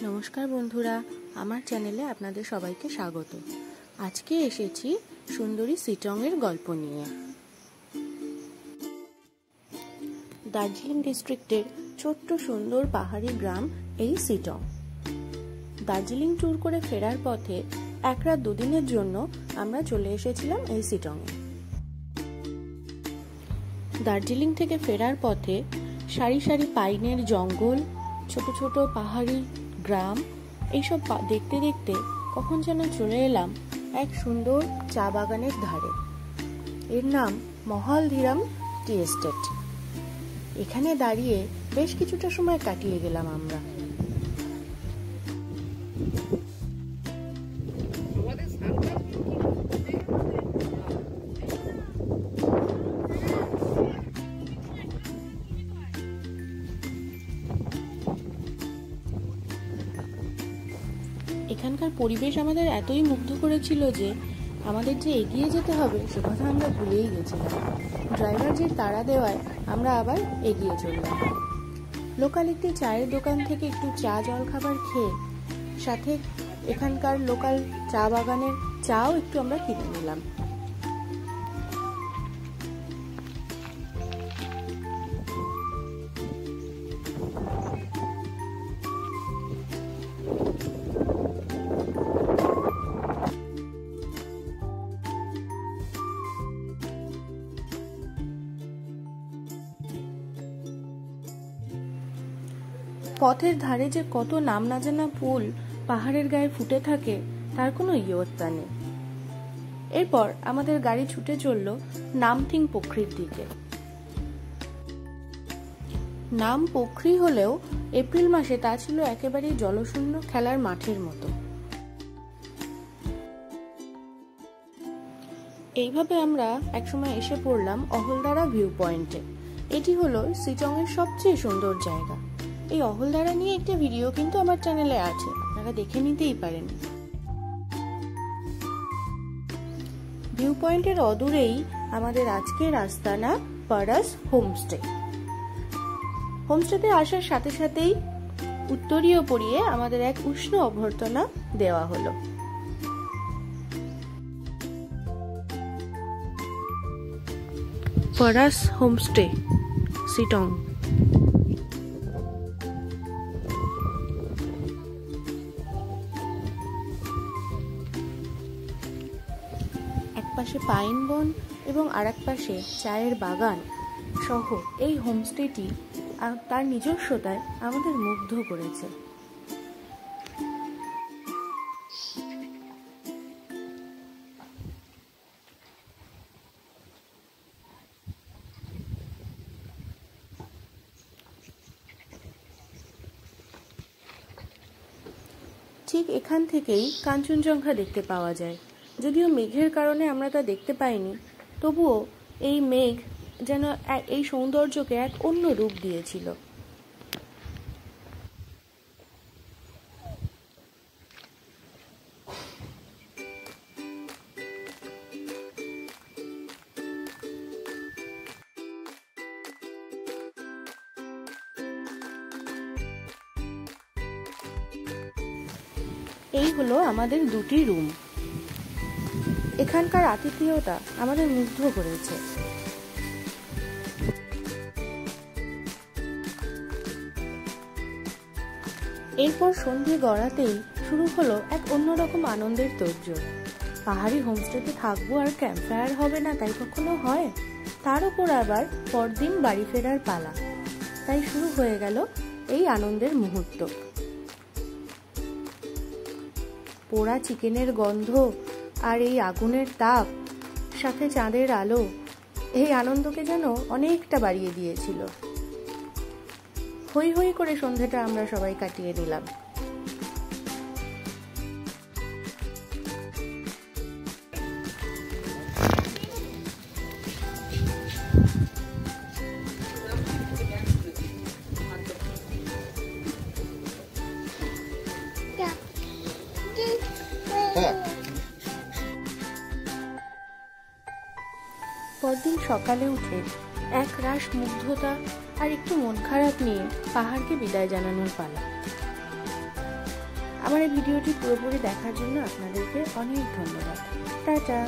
নমস্কার বন্ধুরা, আমার চ্যানেলে আপনাদের সবাইকে স্বাগত। আজকে এসেছি সুন্দরী সিটংয়ের গল্প নিয়ে। দার্জিলিং ডিস্ট্রিক্টের ছোট্ট সুন্দর পাহাড়ি গ্রাম এই সিটং। দার্জিলিং ট্যুর করে ফেরার পথে এক রাত দুদিনের জন্য আমরা চলে এসেছিলাম এই সিটংয়ে। দার্জিলিং থেকে ফেরার পথে সারি সারি পাইনের জঙ্গল, ছোট ছোট পাহাড়ি গ্রাম, এইসব দেখতে দেখতে কখন যেন চলে এলাম এক সুন্দর চা বাগানের ধারে। এর নাম মহালধিরাম টি এস্টেট। এখানে দাঁড়িয়ে বেশ কিছুটা সময় কাটিয়ে গেলাম আমরা। এখানকার পরিবেশ আমাদের এতই মুগ্ধ করেছিল যে আমাদের যে এগিয়ে যেতে হবে সে কথা আমরা ভুলেই গেছিলাম। ড্রাইভার যে তাড়া দেওয়ায় আমরা আবার এগিয়ে চললাম। লোকাল একটি চায়ের দোকান থেকে একটু চা জল খাবার খেয়ে সাথে এখানকার লোকাল চা বাগানের চাও একটু আমরা কিনে নিলাম। পথের ধারে যে কত নাম না জানা ফুল পাহাড়ের গায়ে ফুটে থাকে তার কোনো ইয়ত্তা নেই। এরপর আমাদের গাড়ি ছুটে চলল নামথিং পোখরির দিকে। নাম পোখরি হলেও এপ্রিল মাসে তা ছিল একেবারে জলশূন্য খেলার মাঠের মতো। এইভাবে আমরা একসময় এসে পড়লাম অহলদারা ভিউ পয়েন্টে। এটি হলো সিটং এর সবচেয়ে সুন্দর জায়গা। এই অহলদারা নিয়ে একটা ভিডিও কিন্তু আমার চ্যানেলে আছে, আপনারা দেখে নিতেই পারেন। ভিউ পয়েন্টের অদূরেই আমাদের আজকের আস্তানা পারাস হোমস্টে। হোমস্টেতে আসার সাথে সাথেই উত্তরীয় পরিয়ে আমাদের এক উষ্ণ অভ্যর্থনা দেওয়া হলো। পারাস হোমস্টে, সিটং। পাশে পাইন বন এবং আর এক পাশে চায়ের বাগান সহ এই হোমস্টেটি তার নিজস্বতায় আমাদের মুগ্ধ করেছে। ঠিক এখান থেকেই কাঞ্চনজঙ্ঘা দেখতে পাওয়া যায়। যদিও মেঘের কারণে আমরা তা দেখতে পাইনি, তবুও এই মেঘ যেন এই সৌন্দর্যকে এক অন্য রূপ দিয়েছিল। এই হলো আমাদের দুটি রুম। এখানকার আতিথেয়তা আমাদের মুগ্ধ করেছে। এরপর সন্ধে গড়াতেই শুরু হলো এক অন্যরকম আনন্দের তোড়জোড়। পাহাড়ি হোমস্টেতে থাকবো আর ক্যাম্প ফায়ার হবে না তাই কখনো হয়? তার উপর আবার পরদিন বাড়ি ফেরার পালা, তাই শুরু হয়ে গেল এই আনন্দের মুহূর্ত। পোড়া চিকেনের গন্ধ আর এই আগুনের তাপ সাথে চাঁদের আলো এই আনন্দকে যেন অনেকটা বাড়িয়ে দিয়েছিল। হই হই করে সন্ধ্যাটা আমরা সবাই কাটিয়ে নিলাম। পরদিন সকালে উঠে এক রাশ মুগ্ধতা আর একটু মন খারাপ নিয়ে পাহাড়কে বিদায় জানানোর পালা। আমার এই ভিডিওটি পুরোপুরি দেখার জন্য আপনাদেরকে অনেক ধন্যবাদ। টাটা।